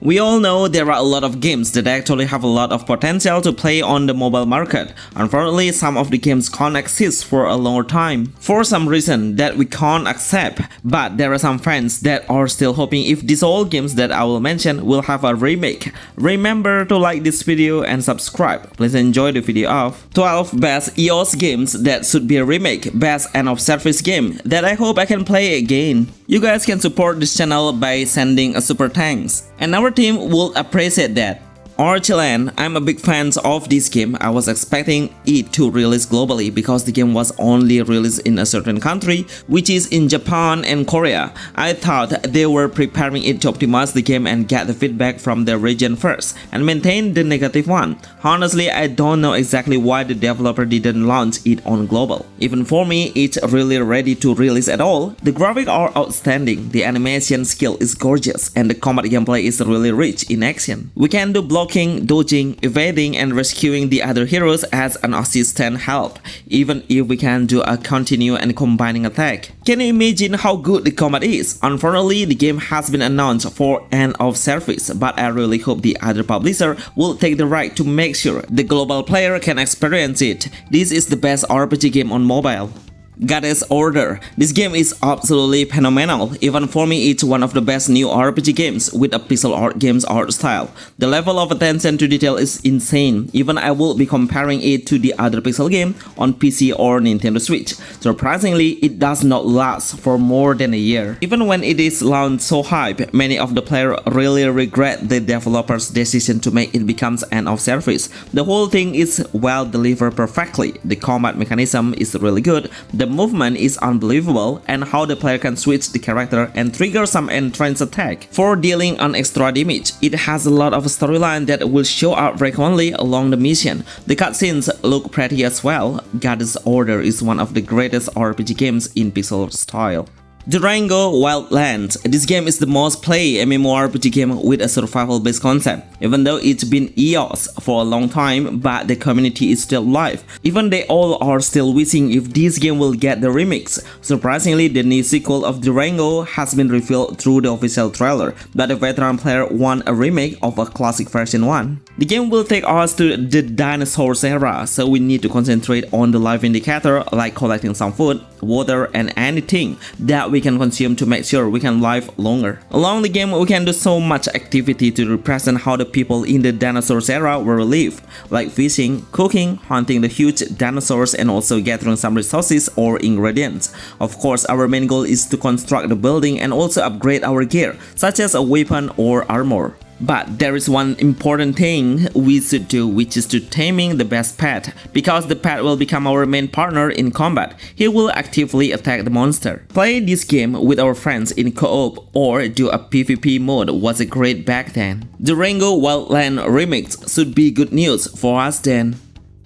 We all know there are a lot of games that actually have a lot of potential to play on the mobile market. Unfortunately, some of the games can't exist for a longer time, for some reason that we can't accept, but there are some fans that are still hoping if these old games that I will mention will have a remake. Remember to like this video and subscribe. Please enjoy the video of 12 best EOS games that should be a remake, best end of service game that I hope I can play again. You guys can support this channel by sending a super thanks, and our team will appreciate that. Archar, I'm a big fan of this game. I was expecting it to release globally because the game was only released in a certain country, which is in Japan and Korea. I thought they were preparing it to optimize the game and get the feedback from the region first and maintain the negative one. Honestly, I don't know exactly why the developer didn't launch it on global. Even for me, it's really ready to release at all. The graphics are outstanding, the animation skill is gorgeous, and the combat gameplay is really rich in action. We can do blocking, dodging, evading, and rescuing the other heroes as an assistant help, even if we can do a continue and combining attack. Can you imagine how good the combat is? Unfortunately, the game has been announced for end of service, but I really hope the other publisher will take the right to make sure the global player can experience it. This is the best RPG game on mobile. Goddess Order. This game is absolutely phenomenal. Even for me, it's one of the best new RPG games with a pixel art game's art style. The level of attention to detail is insane. Even I will be comparing it to the other pixel game on PC or Nintendo Switch. Surprisingly, it does not last for more than a year. Even when it is launched so hype, many of the players really regret the developer's decision to make it becomes end of service. The whole thing is well delivered perfectly. The combat mechanism is really good. The movement is unbelievable, and how the player can switch the character and trigger some entrance attack for dealing an extra damage. It has a lot of storyline that will show up frequently along the mission. The cutscenes look pretty as well. Goddess Order is one of the greatest RPG games in pixel style. Durango Wildlands. This game is the most played MMORPG game with a survival-based concept. Even though it's been EOS for a long time, but the community is still alive. Even they all are still wishing if this game will get the remix. Surprisingly, the new sequel of Durango has been revealed through the official trailer, but the veteran player want a remake of a classic version 1. The game will take us to the dinosaurs era, so we need to concentrate on the life indicator like collecting some food, water, and anything that we can consume to make sure we can live longer. Along the game, we can do so much activity to represent how the people in the dinosaurs era were live, like fishing, cooking, hunting the huge dinosaurs, and also gathering some resources or ingredients. Of course, our main goal is to construct the building and also upgrade our gear, such as a weapon or armor. But there is one important thing we should do, which is to taming the best pet, because the pet will become our main partner in combat. He will actively attack the monster. Play this game with our friends in co-op or do a PvP mode was a great back then. Durango Wildlands Remake should be good news for us then.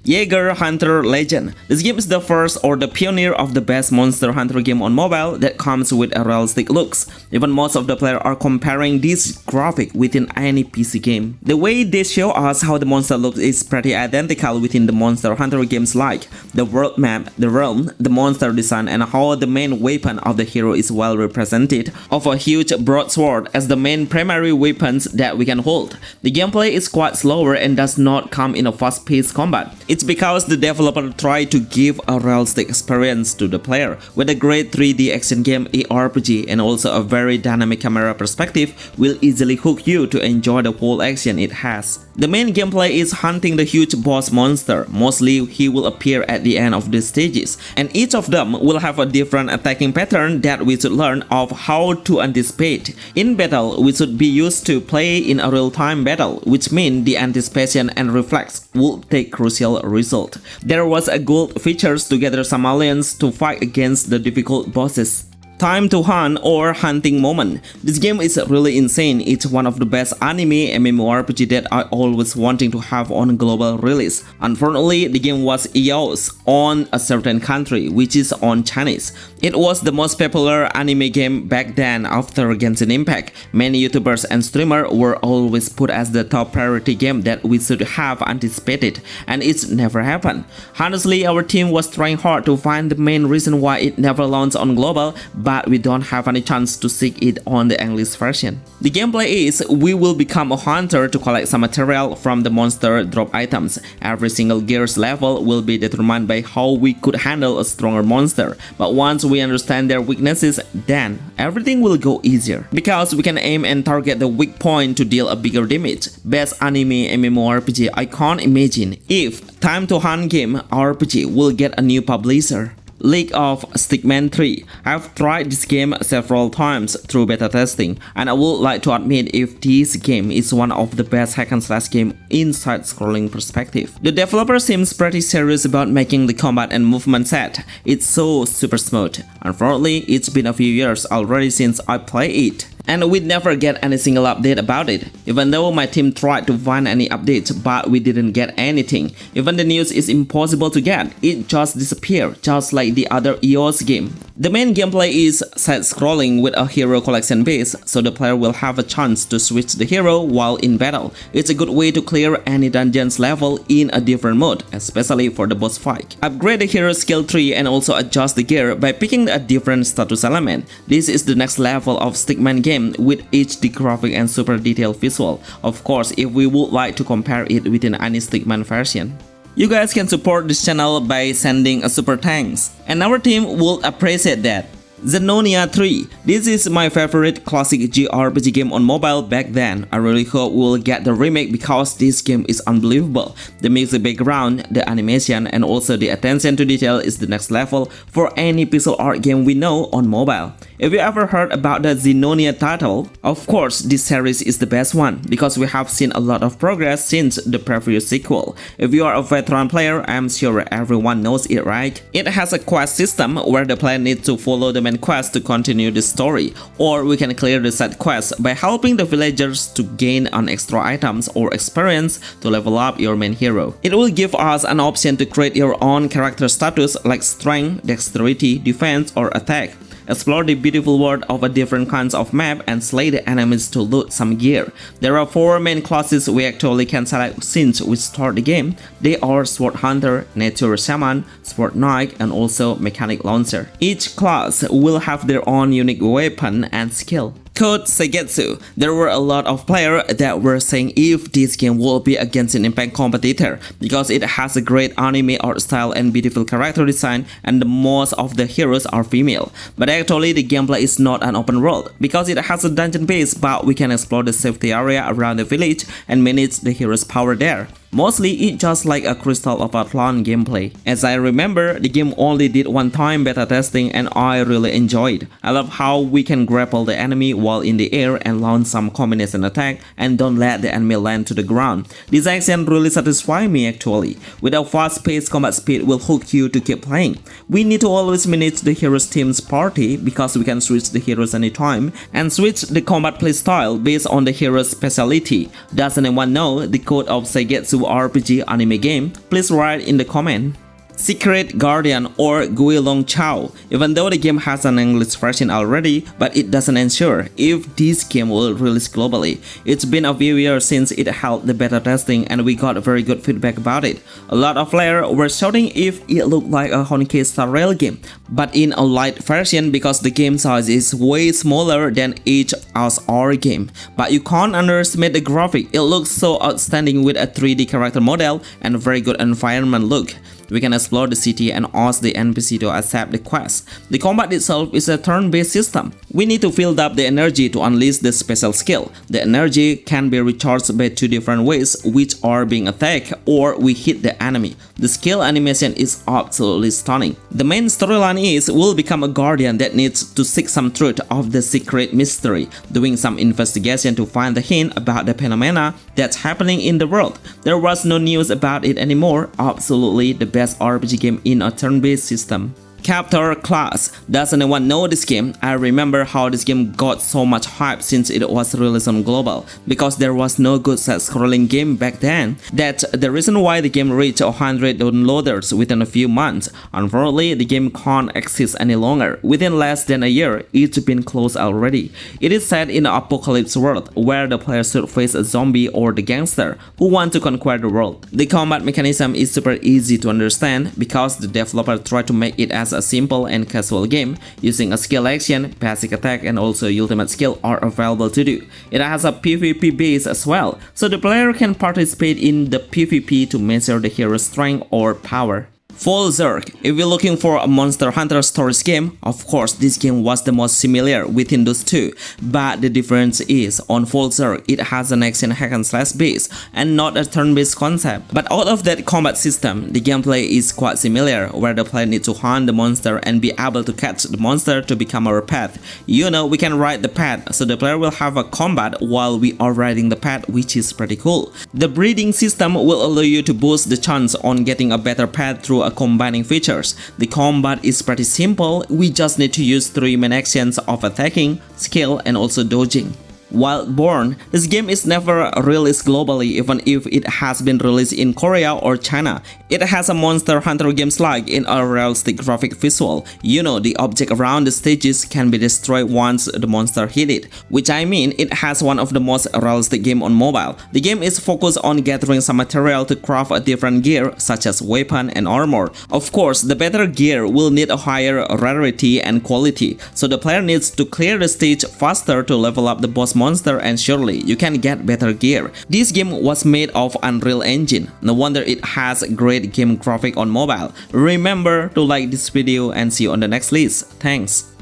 Jäger Hunter Legend. This game is the first or the pioneer of the best monster hunter game on mobile that comes with a realistic looks. Even most of the players are comparing this graphic within any PC game. The way they show us how the monster looks is pretty identical within the monster hunter games, like the world map, the realm, the monster design, and how the main weapon of the hero is well represented of a huge broadsword as the main primary weapons that we can hold. The gameplay is quite slower and does not come in a fast-paced combat. It's because the developer tried to give a realistic experience to the player with a great 3D action game ARPG, and also a very dynamic camera perspective will easily hook you to enjoy the whole action it has. The main gameplay is hunting the huge boss monster. Mostly he will appear at the end of the stages, and each of them will have a different attacking pattern that we should learn of how to anticipate. In battle, we should be used to play in a real-time battle, which means the anticipation and reflex will take crucial result. There was a gold features to gather some aliens to fight against the difficult bosses. Time to hunt or hunting moment. This game is really insane. It's one of the best anime MMORPG that I always wanting to have on global release. Unfortunately, the game was EOS on a certain country, which is on Chinese. It was the most popular anime game back then after Genshin Impact. Many YouTubers and streamers were always put as the top priority game that we should have anticipated, and it's never happened. Honestly, our team was trying hard to find the main reason why it never launched on global, but we don't have any chance to seek it on the English version. The gameplay is we will become a hunter to collect some material from the monster drop items. Every single gear's level will be determined by how we could handle a stronger monster, but once we understand their weaknesses, then everything will go easier, because we can aim and target the weak point to deal a bigger damage. Best anime MMORPG I can't imagine if Time to Hunt game RPG will get a new publisher. League of Stickman 3. I've tried this game several times through beta testing, and I would like to admit if this game is one of the best hack and slash game in side-scrolling perspective. The developer seems pretty serious about making the combat and movement set. It's so super smooth. Unfortunately, it's been a few years already since I played it, and we never get any single update about it, even though my team tried to find any updates, but we didn't get anything. Even the news is impossible to get, it just disappeared, just like the other EOS game. The main gameplay is side-scrolling with a hero collection base, so the player will have a chance to switch the hero while in battle. It's a good way to clear any dungeons level in a different mode, especially for the boss fight. Upgrade the hero skill tree and also adjust the gear by picking a different status element. This is the next level of Stickman game with HD graphic and super detailed visual. Of course, if we would like to compare it with any Stickman version. You guys can support this channel by sending a super thanks, and our team will appreciate that. Zenonia 3. This is my favorite classic JRPG game on mobile back then. I really hope we'll get the remake because this game is unbelievable. The music background, the animation, and also the attention to detail is the next level for any pixel art game we know on mobile. If you ever heard about the Zenonia title, of course this series is the best one because we have seen a lot of progress since the previous sequel. If you are a veteran player, I'm sure everyone knows it, right? It has a quest system where the player needs to follow the main quest to continue the story, or we can clear the side quests by helping the villagers to gain an extra items or experience to level up your main hero. It will give us an option to create your own character status like strength, dexterity, defense, or attack. Explore the beautiful world of a different kinds of map and slay the enemies to loot some gear. There are 4 main classes we actually can select since we start the game. They are Sword Hunter, Nature Shaman, Sword Knight, and also Mechanic Launcher. Each class will have their own unique weapon and skill. Code Seigetsu. There were a lot of players that were saying if this game will be against an impact competitor because it has a great anime art style and beautiful character design, and most of the heroes are female. But actually the gameplay is not an open world because it has a dungeon base, but we can explore the safety area around the village and manage the hero's power there. Mostly it's just like a Crystal of Atlan gameplay. As I remember, the game only did one time beta testing and I really enjoyed. I love how we can grapple the enemy while in the air and launch some combination attack and don't let the enemy land to the ground. This action really satisfies me actually. With a fast-paced combat speed will hook you to keep playing. We need to always manage the hero's team's party because we can switch the heroes anytime and switch the combat playstyle based on the hero's specialty. Does anyone know the code of Seigetsu RPG anime game? Please write in the comment. Secret Guardian or Guilong Chao. Even though the game has an English version already, but it doesn't ensure if this game will release globally. It's been a few years since it held the beta testing and we got very good feedback about it. A lot of players were shouting if it looked like a Honkai Star Rail game, but in a light version because the game size is way smaller than HSR game. But you can't underestimate the graphic. It looks so outstanding with a 3D character model and a very good environment look. We can explore the city and ask the NPC to accept the quest. The combat itself is a turn-based system. We need to fill up the energy to unleash the special skill. The energy can be recharged by 2 different ways, which are being attacked or we hit the enemy. The skill animation is absolutely stunning. The main storyline is we'll become a guardian that needs to seek some truth of the secret mystery, doing some investigation to find the hint about the phenomena that's happening in the world. There was no news about it anymore. Absolutely the best RPG game in a turn-based system. Captor Clash. Does anyone know this game? I remember how this game got so much hype since it was released on global, because there was no good side-scrolling game back then. That's the reason why the game reached 100 downloaders within a few months. Unfortunately, the game can't exist any longer. Within less than a year, it's been closed already. It is set in an apocalypse world where the player should face a zombie or the gangster who want to conquer the world. The combat mechanism is super easy to understand because the developer tried to make it as a simple and casual game, using a skill action, basic attack and also ultimate skill are available to do. It has a PvP base as well, so the player can participate in the PvP to measure the hero's strength or power. Volzerk. If you're looking for a Monster Hunter stories game, of course this game was the most similar within those two, but the difference is on Volzerk it has an action hack and slash base and not a turn-based concept. But out of that combat system, the gameplay is quite similar, where the player needs to hunt the monster and be able to catch the monster to become our pet. You know, we can ride the pet, so the player will have a combat while we are riding the pet, which is pretty cool. The breeding system will allow you to boost the chance on getting a better pet through combining features. The combat is pretty simple, we just need to use 3 main actions of attacking, skill and also dodging. Wildborn. This game is never released globally, even if it has been released in Korea or China. It has a Monster Hunter games like in a realistic graphic visual. You know, the object around the stages can be destroyed once the monster hit it, which I mean it has one of the most realistic game on mobile. The game is focused on gathering some material to craft a different gear such as weapon and armor. Of course, the better gear will need a higher rarity and quality, so the player needs to clear the stage faster to level up the boss monster and surely you can get better gear. This game was made of Unreal Engine, no wonder it has great game graphic on mobile. Remember to like this video and see you on the next list. Thanks.